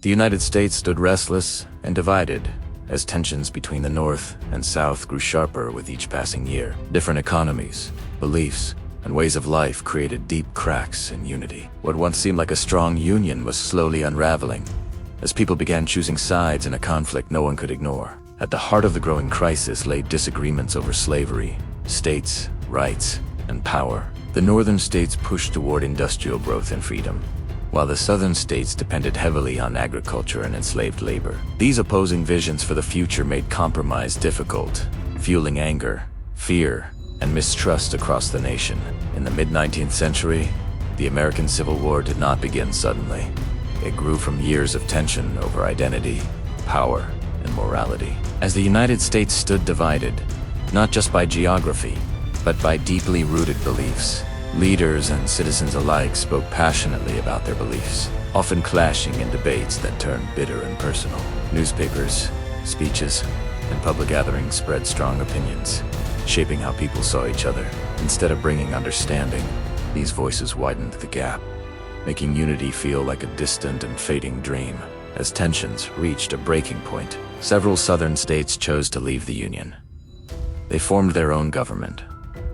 The United States stood restless and divided as tensions between the North and South grew sharper with each passing year. Different economies, beliefs, and ways of life created deep cracks in unity. What once seemed like a strong union was slowly unraveling as people began choosing sides in a conflict no one could ignore. At the heart of the growing crisis lay disagreements over slavery, states' rights, and power. The northern states pushed toward industrial growth and freedom, while the southern states depended heavily on agriculture and enslaved labor. These opposing visions for the future made compromise difficult, fueling anger, fear, and mistrust across the nation. In the mid-19th century, the American Civil War did not begin suddenly. It grew from years of tension over identity, power, and morality. As the United States stood divided, not just by geography, but by deeply rooted beliefs, leaders and citizens alike spoke passionately about their beliefs, often clashing in debates that turned bitter and personal. Newspapers, speeches, and public gatherings spread strong opinions, shaping how people saw each other. Instead of bringing understanding, these voices widened the gap, making unity feel like a distant and fading dream. As tensions reached a breaking point, several southern states chose to leave the Union. They formed their own government,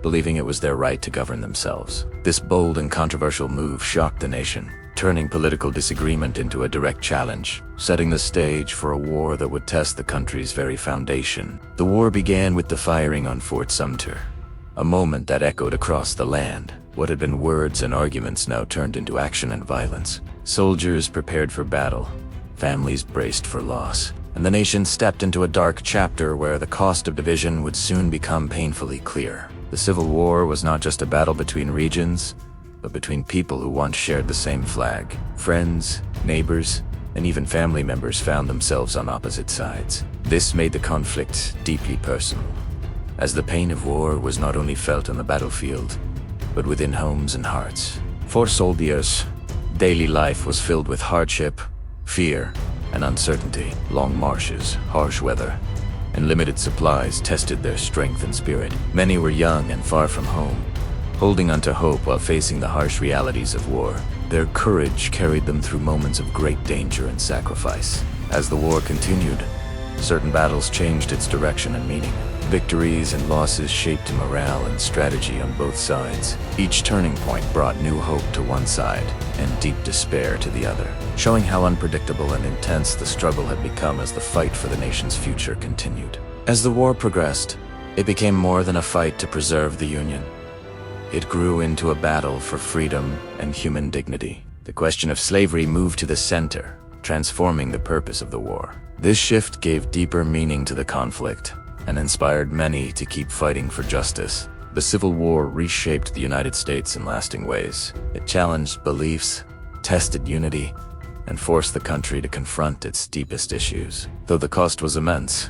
believing it was their right to govern themselves. This bold and controversial move shocked the nation, turning political disagreement into a direct challenge, setting the stage for a war that would test the country's very foundation. The war began with the firing on Fort Sumter, a moment that echoed across the land. What had been words and arguments now turned into action and violence. Soldiers prepared for battle, families braced for loss, and the nation stepped into a dark chapter where the cost of division would soon become painfully clear. The Civil War was not just a battle between regions, but between people who once shared the same flag. Friends, neighbors, and even family members found themselves on opposite sides. This made the conflict deeply personal, as the pain of war was not only felt on the battlefield, but within homes and hearts. For soldiers, daily life was filled with hardship, fear, and uncertainty. Long marches, harsh weather, and limited supplies tested their strength and spirit. Many were young and far from home, holding onto hope while facing the harsh realities of war. Their courage carried them through moments of great danger and sacrifice. As the war continued, certain battles changed its direction and meaning. Victories and losses shaped morale and strategy on both sides. Each turning point brought new hope to one side and deep despair to the other, showing how unpredictable and intense the struggle had become as the fight for the nation's future continued. As the war progressed, it became more than a fight to preserve the Union. It grew into a battle for freedom and human dignity. The question of slavery moved to the center, transforming the purpose of the war. This shift gave deeper meaning to the conflict and inspired many to keep fighting for justice. The Civil War reshaped the United States in lasting ways. It challenged beliefs, tested unity, and forced the country to confront its deepest issues. Though the cost was immense,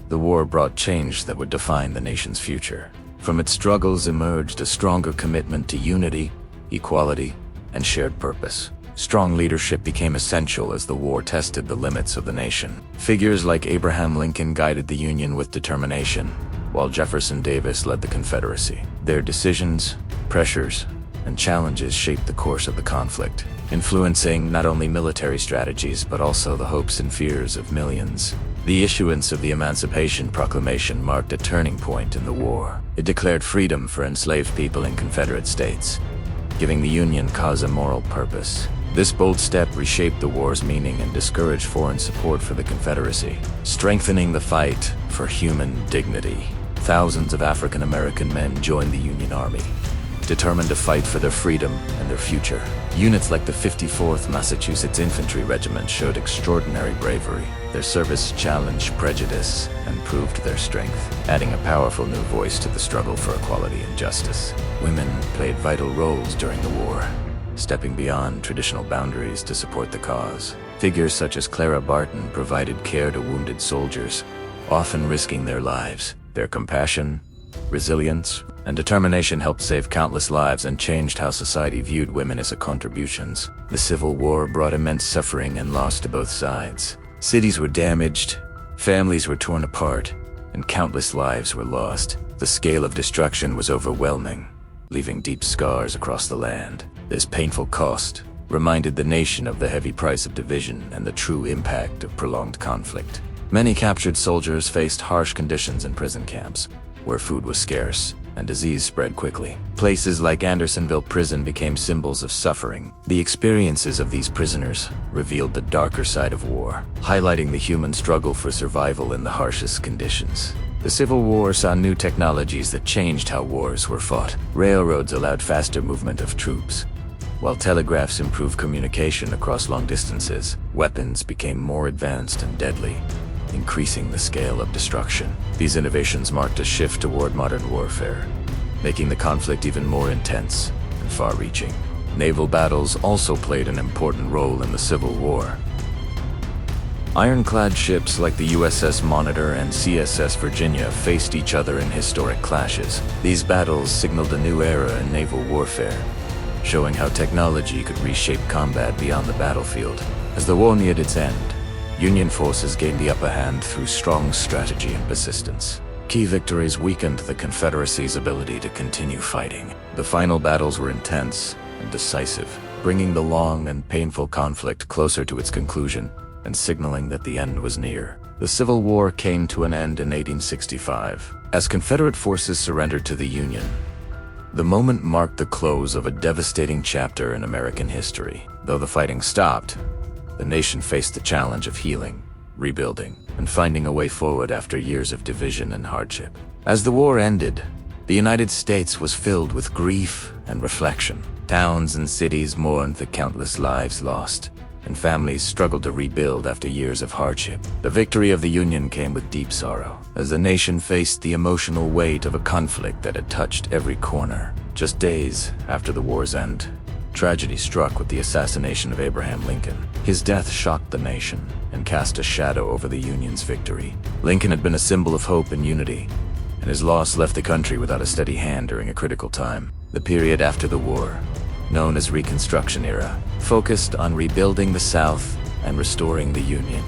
the war brought change that would define the nation's future. From its struggles emerged a stronger commitment to unity, equality, and shared purpose. Strong leadership became essential as the war tested the limits of the nation. Figures like Abraham Lincoln guided the Union with determination, while Jefferson Davis led the Confederacy. Their decisions, pressures, and challenges shaped the course of the conflict, influencing not only military strategies but also the hopes and fears of millions. The issuance of the Emancipation Proclamation marked a turning point in the war. It declared freedom for enslaved people in Confederate states, giving the Union cause a moral purpose. This bold step reshaped the war's meaning and discouraged foreign support for the Confederacy, strengthening the fight for human dignity. Thousands of African American men joined the Union Army, determined to fight for their freedom and their future. Units like the 54th Massachusetts Infantry Regiment showed extraordinary bravery. Their service challenged prejudice and proved their strength, adding a powerful new voice to the struggle for equality and justice. Women played vital roles during the war, stepping beyond traditional boundaries to support the cause. Figures such as Clara Barton provided care to wounded soldiers, often risking their lives. Their compassion, resilience, and determination helped save countless lives and changed how society viewed women as contributions. The Civil War brought immense suffering and loss to both sides. Cities were damaged, families were torn apart, and countless lives were lost. The scale of destruction was overwhelming, leaving deep scars across the land. This painful cost reminded the nation of the heavy price of division and the true impact of prolonged conflict. Many captured soldiers faced harsh conditions in prison camps, where food was scarce and disease spread quickly. Places like Andersonville Prison became symbols of suffering. The experiences of these prisoners revealed the darker side of war, highlighting the human struggle for survival in the harshest conditions. The Civil War saw new technologies that changed how wars were fought. Railroads allowed faster movement of troops, while telegraphs improved communication across long distances. Weapons became more advanced and deadly, increasing the scale of destruction. These innovations marked a shift toward modern warfare, making the conflict even more intense and far-reaching. Naval battles also played an important role in the Civil War. Ironclad ships like the USS Monitor and CSS Virginia faced each other in historic clashes. These battles signaled a new era in naval warfare, showing how technology could reshape combat beyond the battlefield. As the war neared its end, Union forces gained the upper hand through strong strategy and persistence. Key victories weakened the Confederacy's ability to continue fighting. The final battles were intense and decisive, bringing the long and painful conflict closer to its conclusion and signaling that the end was near. The Civil War came to an end in 1865, as Confederate forces surrendered to the Union. The moment marked the close of a devastating chapter in American history. Though the fighting stopped, the nation faced the challenge of healing, rebuilding, and finding a way forward after years of division and hardship. As the war ended, the United States was filled with grief and reflection. Towns and cities mourned the countless lives lost, and families struggled to rebuild after years of hardship. The victory of the Union came with deep sorrow, as the nation faced the emotional weight of a conflict that had touched every corner. Just days after the war's end, tragedy struck with the assassination of Abraham Lincoln. His death shocked the nation and cast a shadow over the Union's victory. Lincoln had been a symbol of hope and unity, and his loss left the country without a steady hand during a critical time. The period after the war, known as Reconstruction era, focused on rebuilding the South and restoring the Union.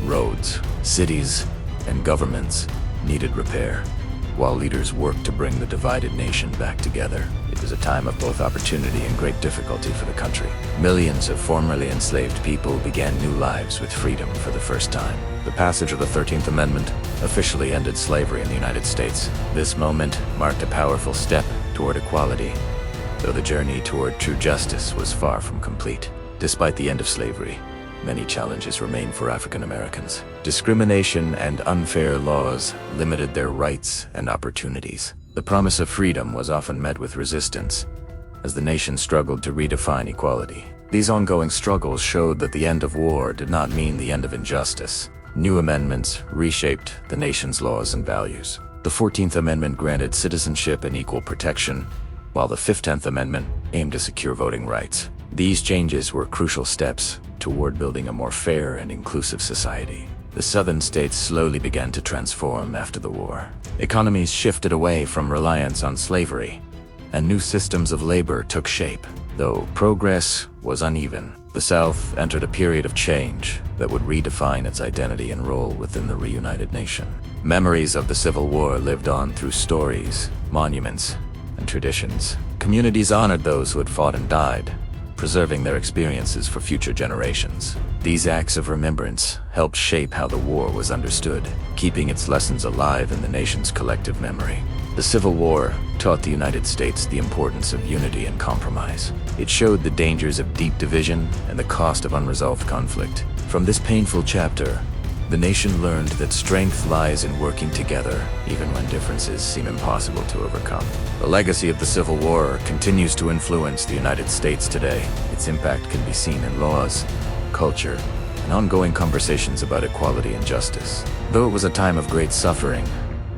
Roads, cities, and governments needed repair, while leaders worked to bring the divided nation back together. It was a time of both opportunity and great difficulty for the country. Millions of formerly enslaved people began new lives with freedom for the first time. The passage of the 13th Amendment officially ended slavery in the United States. This moment marked a powerful step toward equality, though the journey toward true justice was far from complete. Despite the end of slavery, many challenges remain for African Americans. Discrimination and unfair laws limited their rights and opportunities. The promise of freedom was often met with resistance, as the nation struggled to redefine equality. These ongoing struggles showed that the end of war did not mean the end of injustice. New amendments reshaped the nation's laws and values. The 14th Amendment granted citizenship and equal protection, while the 15th Amendment aimed to secure voting rights. These changes were crucial steps toward building a more fair and inclusive society. The southern states slowly began to transform after the war. Economies shifted away from reliance on slavery, and new systems of labor took shape. Though progress was uneven, the South entered a period of change that would redefine its identity and role within the reunited nation. Memories of the Civil War lived on through stories, monuments, and traditions. Communities honored those who had fought and died, preserving their experiences for future generations. These acts of remembrance helped shape how the war was understood, keeping its lessons alive in the nation's collective memory. The Civil War taught the United States the importance of unity and compromise. It showed the dangers of deep division and the cost of unresolved conflict. From this painful chapter, the nation learned that strength lies in working together, even when differences seem impossible to overcome. The legacy of the Civil War continues to influence the United States today. Its impact can be seen in laws, culture, and ongoing conversations about equality and justice. Though it was a time of great suffering,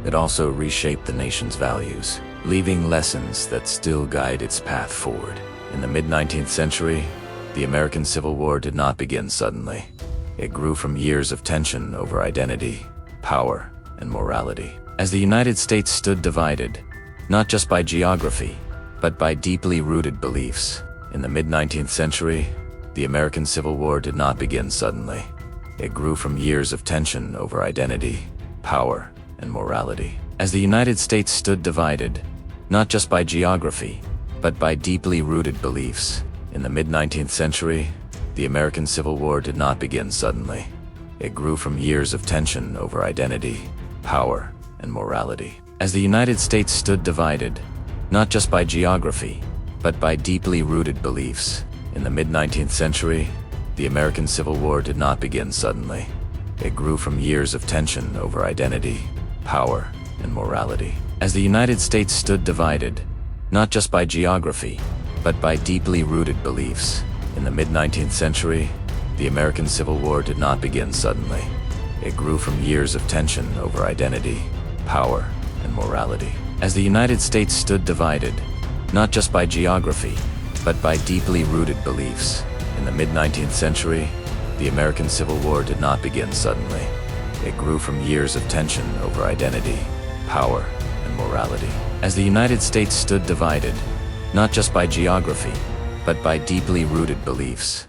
it also reshaped the nation's values, leaving lessons that still guide its path forward. In the mid-19th century, the American Civil War did not begin suddenly. It grew from years of tension over identity, power, and morality. As the United States stood divided, not just by geography, but by deeply rooted beliefs. In the mid-19th century, the American Civil War did not begin suddenly. It grew from years of tension over identity, power, and morality. As the United States stood divided, not just by geography, but by deeply rooted beliefs. In the mid-19th century, the American Civil War did not begin suddenly. It grew from years of tension over identity, power, and morality. As the United States stood divided, not just by geography, but by deeply rooted beliefs. In the mid-19th century, the American Civil War did not begin suddenly. It grew from years of tension over identity, power, and morality. As the United States stood divided, not just by geography, but by deeply rooted beliefs. In the mid-19th century, the American Civil War did not begin suddenly. It grew from years of tension over identity, power, and morality. As the United States stood divided, not just by geography, but by deeply rooted beliefs. In the mid-19th century, the American Civil War did not begin suddenly. It grew from years of tension over identity, power, and morality. As the United States stood divided, not just by geography, but by deeply rooted beliefs.